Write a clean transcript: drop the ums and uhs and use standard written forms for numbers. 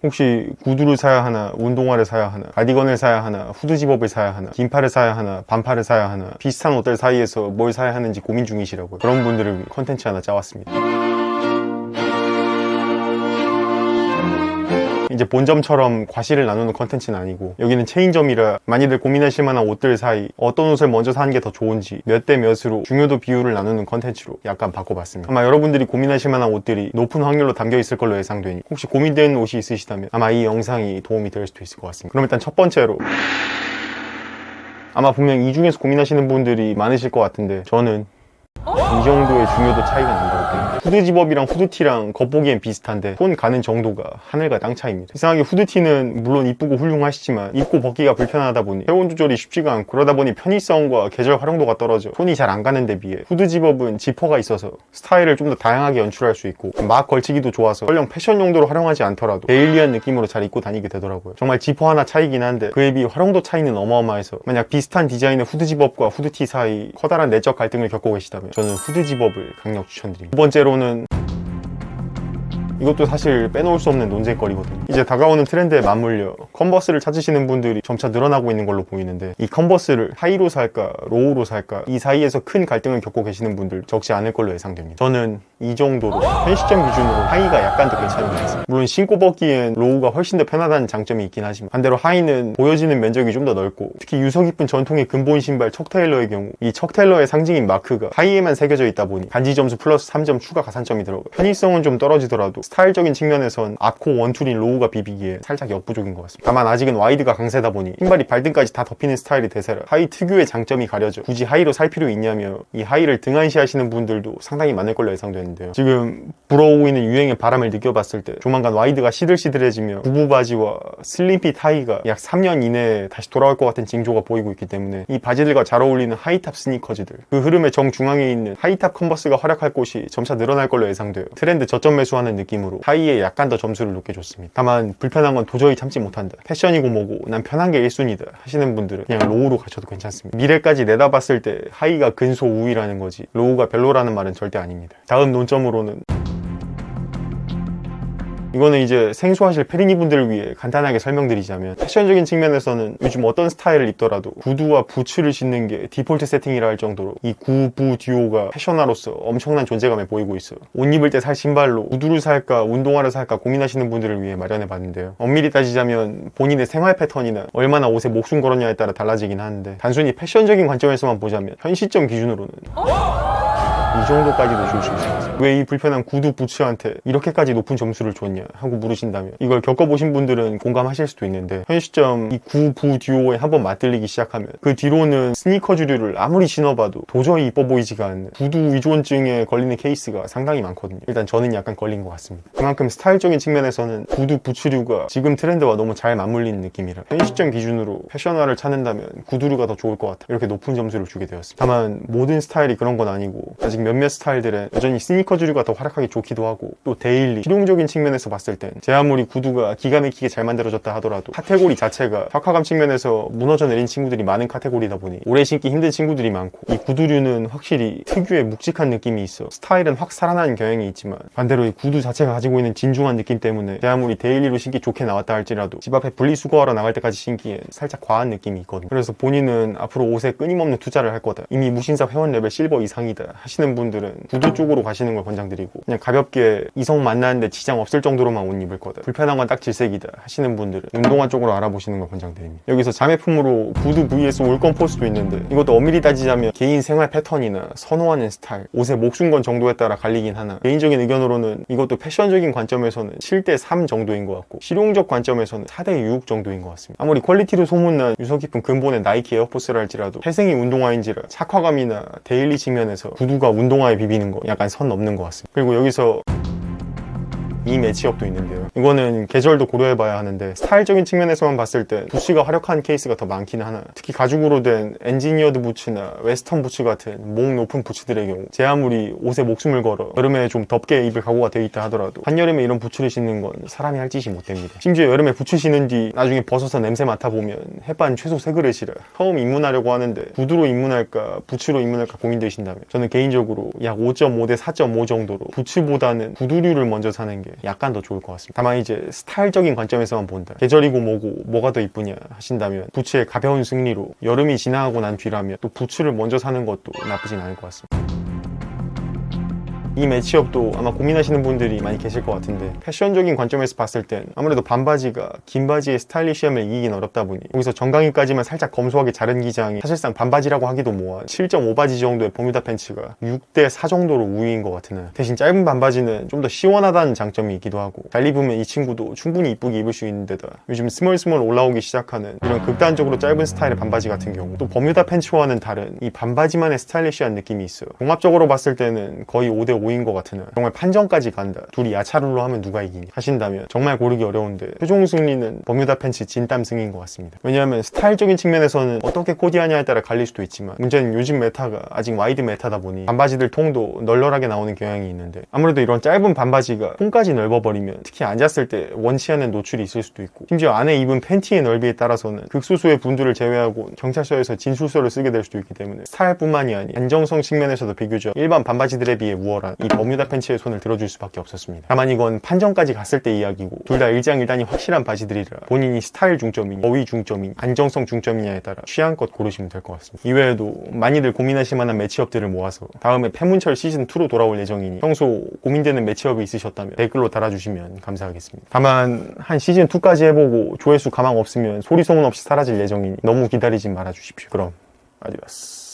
혹시 구두를 사야 하나, 운동화를 사야 하나, 가디건을 사야 하나, 후드 집업을 사야 하나, 긴팔을 사야 하나, 반팔을 사야 하나, 비슷한 옷들 사이에서 뭘 사야 하는지 고민 중이시라고요. 그런 분들을 위해 컨텐츠 하나 짜왔습니다. 이제 본점처럼 과실을 나누는 컨텐츠는 아니고, 여기는 체인점이라 많이들 고민하실 만한 옷들 사이 어떤 옷을 먼저 사는 게 더 좋은지 몇 대 몇으로 중요도 비율을 나누는 컨텐츠로 약간 바꿔봤습니다. 아마 여러분들이 고민하실 만한 옷들이 높은 확률로 담겨 있을 걸로 예상되니 혹시 고민되는 옷이 있으시다면 아마 이 영상이 도움이 될 수도 있을 것 같습니다. 그럼 일단 첫 번째로, 아마 분명 이 중에서 고민하시는 분들이 많으실 것 같은데, 저는 이 정도의 중요도 차이가 난다고 봅니다. 후드 집업이랑 후드티랑 겉보기엔 비슷한데 손 가는 정도가 하늘과 땅 차이입니다. 이상하게 후드티는 물론 이쁘고 훌륭하시지만 입고 벗기가 불편하다 보니 체온 조절이 쉽지가 않고, 그러다 보니 편의성과 계절 활용도가 떨어져 손이 잘 안 가는 데 비해 후드 집업은 지퍼가 있어서 스타일을 좀 더 다양하게 연출할 수 있고 막 걸치기도 좋아서 설령 패션 용도로 활용하지 않더라도 데일리한 느낌으로 잘 입고 다니게 되더라고요. 정말 지퍼 하나 차이긴 한데 그에 비해 활용도 차이는 어마어마해서 만약 비슷한 디자인의 후드 집업과 후드티 사이 커다란 내적 갈등을 겪고 계시다면 저는 후드 집업을 강력 추천드립니다. 두 번째로는, 이것도 사실 빼놓을 수 없는 논쟁거리거든요. 이제 다가오는 트렌드에 맞물려 컨버스를 찾으시는 분들이 점차 늘어나고 있는 걸로 보이는데, 이 컨버스를 하이로 살까 로우로 살까 이 사이에서 큰 갈등을 겪고 계시는 분들 적지 않을 걸로 예상됩니다. 저는 이 정도로 편시점 기준으로 하이가 약간 더 괜찮은 것 같습니다. 물론 신고 벗기엔 로우가 훨씬 더 편하다는 장점이 있긴 하지만 반대로 하이는 보여지는 면적이 좀 더 넓고, 특히 유서 깊은 전통의 근본 신발 척 테일러의 경우 이 척 테일러의 상징인 마크가 하이에만 새겨져 있다 보니 간지 점수 플러스 3점 추가 가산점이 들어가요. 편의성은 좀 떨어지더라도 스타일적인 측면에선 앞코 원툴인 로우가 비비기에 살짝 역부족인 것 같습니다. 다만 아직은 와이드가 강세다 보니 신발이 발등까지 다 덮이는 스타일이 대세라 하이 특유의 장점이 가려져 굳이 하이로 살 필요 있냐며 이 하이를 등한시 하시는 분들도 상당히 많을 걸로 예상되는데요. 지금 불어오고 있는 유행의 바람을 느껴봤을 때 조만간 와이드가 시들시들해지며 구부 바지와 슬림핏 하이가 약 3년 이내에 다시 돌아올 것 같은 징조가 보이고 있기 때문에 이 바지들과 잘 어울리는 하이탑 스니커즈들, 그 흐름의 정중앙에 있는 하이탑 컨버스가 활약할 곳이 점차 늘어날 걸로 예상돼요. 트렌드 저점 매수하는 느낌으로 하이에 약간 더 점수를 높게 줬습니다. 다만 불편한 건 도저히 참지 못한다, 패션이고 뭐고 난 편한 게 1순위다 하시는 분들은 그냥 로우로 가셔도 괜찮습니다. 미래까지 내다봤을 때 하이가 근소 우위라는 거지 로우가 별로라는 말은 절대 아닙니다. 다음 논점으로는, 이거는 이제 생소하실 페리니 분들을 위해 간단하게 설명드리자면, 패션적인 측면에서는 요즘 어떤 스타일을 입더라도 구두와 부츠를 신는 게 디폴트 세팅이라 할 정도로 이 구부 듀오가 패션화로서 엄청난 존재감을 보이고 있어요. 옷 입을 때 살 신발로 구두를 살까 운동화를 살까 고민하시는 분들을 위해 마련해봤는데요. 엄밀히 따지자면 본인의 생활 패턴이나 얼마나 옷에 목숨 걸었냐에 따라 달라지긴 하는데, 단순히 패션적인 관점에서만 보자면 현 시점 기준으로는 이 정도까지도 줄 수 있어요. 왜 이 불편한 구두 부츠한테 이렇게까지 높은 점수를 줬냐 하고 물으신다면, 이걸 겪어보신 분들은 공감하실 수도 있는데, 현 시점 이 구부 듀오에 한번 맞들리기 시작하면 그 뒤로는 스니커주류를 아무리 신어봐도 도저히 이뻐 보이지가 않는 구두 위조증에 걸리는 케이스가 상당히 많거든요. 일단 저는 약간 걸린 것 같습니다. 그만큼 스타일적인 측면에서는 구두 부츠류가 지금 트렌드와 너무 잘 맞물리는 느낌이라 현 시점 기준으로 패션화를 찾는다면 구두류가 더 좋을 것 같아 이렇게 높은 점수를 주게 되었습니다. 다만 모든 스타일이 그런 건 아니고, 아직 몇몇 스타일들은 여전히 스니커주류가 더 활약하기 좋기도 하고, 또 데일리 실용적인 측면에서 봤을 땐 제 아무리 구두가 기가 막히게 잘 만들어졌다 하더라도 카테고리 자체가 혁화감 측면에서 무너져 내린 친구들이 많은 카테고리다 보니 오래 신기 힘든 친구들이 많고, 이 구두류는 확실히 특유의 묵직한 느낌이 있어 스타일은 확 살아나는 경향이 있지만, 반대로 이 구두 자체가 가지고 있는 진중한 느낌 때문에 제 아무리 데일리로 신기 좋게 나왔다 할지라도 집 앞에 분리수거하러 나갈 때까지 신기엔 살짝 과한 느낌이 있거든요. 그래서 본인은 앞으로 옷에 끊임없는 투자를 할 거다, 이미 무신사 회원 레벨 실버 이상이다 하시는 분들은 구두 쪽으로 가시는 걸 권장드리고, 그냥 가볍게 이성 만나는데 지장 없을 정도로만 옷 입을 거다, 불편한 건 딱 질색이다 하시는 분들은 운동화 쪽으로 알아보시는 걸 권장드립니다. 여기서 자매품으로 구두 vs 올건 포스도 있는데, 이것도 엄밀히 따지자면 개인 생활 패턴이나 선호하는 스타일, 옷에 목숨 건 정도에 따라 갈리긴 하나, 개인적인 의견으로는 이것도 패션적인 관점에서는 7대3 정도인 것 같고, 실용적 관점에서는 4대6 정도인 것 같습니다. 아무리 퀄리티로 소문난 유서 깊은 근본의 나이키 에어포스라 할지라도 태생이 운동화인지라 착화감이나 데일리 측면에서 구두가 운동화에 비비는 거 약간 선 넘는 것 같습니다. 그리고 여기서 이 매치업도 있는데요. 이거는 계절도 고려해봐야 하는데, 스타일적인 측면에서만 봤을 때 부츠가 활약한 케이스가 더 많긴 하나, 특히 가죽으로 된 엔지니어드 부츠나 웨스턴 부츠 같은 목 높은 부츠들의 경우 제 아무리 옷에 목숨을 걸어 여름에 좀 덥게 입을 각오가 되어 있다 하더라도 한여름에 이런 부츠를 신는 건 사람이 할 짓이 못 됩니다. 심지어 여름에 부츠 신은 뒤 나중에 벗어서 냄새 맡아보면 햇반 최소 3그릇이라 처음 입문하려고 하는데 구두로 입문할까 부츠로 입문할까 고민되신다면, 저는 개인적으로 약 5.5 대 4.5 정도로 부츠보다는 구두류를 먼저 사는 게 약간 더 좋을 것 같습니다. 다만 이제 스타일적인 관점에서만 본다, 계절이고 뭐고 뭐가 더 이쁘냐 하신다면 부츠의 가벼운 승리로 여름이 지나가고 난 뒤라면 또 부츠를 먼저 사는 것도 나쁘진 않을 것 같습니다. 이 매치업도 아마 고민하시는 분들이 많이 계실 것 같은데, 패션적인 관점에서 봤을 땐 아무래도 반바지가 긴 바지의 스타일리시함을 이기긴 어렵다 보니 여기서 정강이까지만 살짝 검소하게 자른 기장이 사실상 반바지라고 하기도 뭐한 7.5바지 정도의 버뮤다 팬츠가 6대4 정도로 우위인 것 같으나, 대신 짧은 반바지는 좀 더 시원하다는 장점이 있기도 하고, 잘 입으면 이 친구도 충분히 이쁘게 입을 수 있는 데다 요즘 스멀스멀 올라오기 시작하는 이런 극단적으로 짧은 스타일의 반바지 같은 경우 또 버뮤다 팬츠와는 다른 이 반바지만의 스타일리시한 느낌이 있어요. 종합적으로 봤을 때는 거의 5대5 인 것 같으나 정말 판정까지 간다, 둘이 야차룰로 하면 누가 이기냐 하신다면 정말 고르기 어려운데 최종 승리는 버뮤다 팬츠 진땀 승인 것 같습니다. 왜냐하면 스타일적인 측면에서는 어떻게 코디하냐에 따라 갈릴 수도 있지만, 문제는 요즘 메타가 아직 와이드 메타다 보니 반바지들 통도 널널하게 나오는 경향이 있는데, 아무래도 이런 짧은 반바지가 통까지 넓어버리면 특히 앉았을 때 원치 않는 노출이 있을 수도 있고, 심지어 안에 입은 팬티의 넓이에 따라서는 극소수의 분들을 제외하고 경찰서에서 진술서를 쓰게 될 수도 있기 때문에 스타일뿐만이 아닌 안정성 측면에서도 비교적 일반 반바지들에 비해 우월한 이 버뮤다 팬츠의 손을 들어줄 수밖에 없었습니다. 다만 이건 판정까지 갔을 때 이야기고, 둘 다 일장일단이 확실한 바지들이라 본인이 스타일 중점이니 어휘 중점이니 안정성 중점이냐에 따라 취향껏 고르시면 될 것 같습니다. 이외에도 많이들 고민하실 만한 매치업들을 모아서 다음에 패문철 시즌2로 돌아올 예정이니 평소 고민되는 매치업이 있으셨다면 댓글로 달아주시면 감사하겠습니다. 다만 한 시즌2까지 해보고 조회수 가망 없으면 소리 소문 없이 사라질 예정이니 너무 기다리진 말아주십시오. 그럼 아디오스.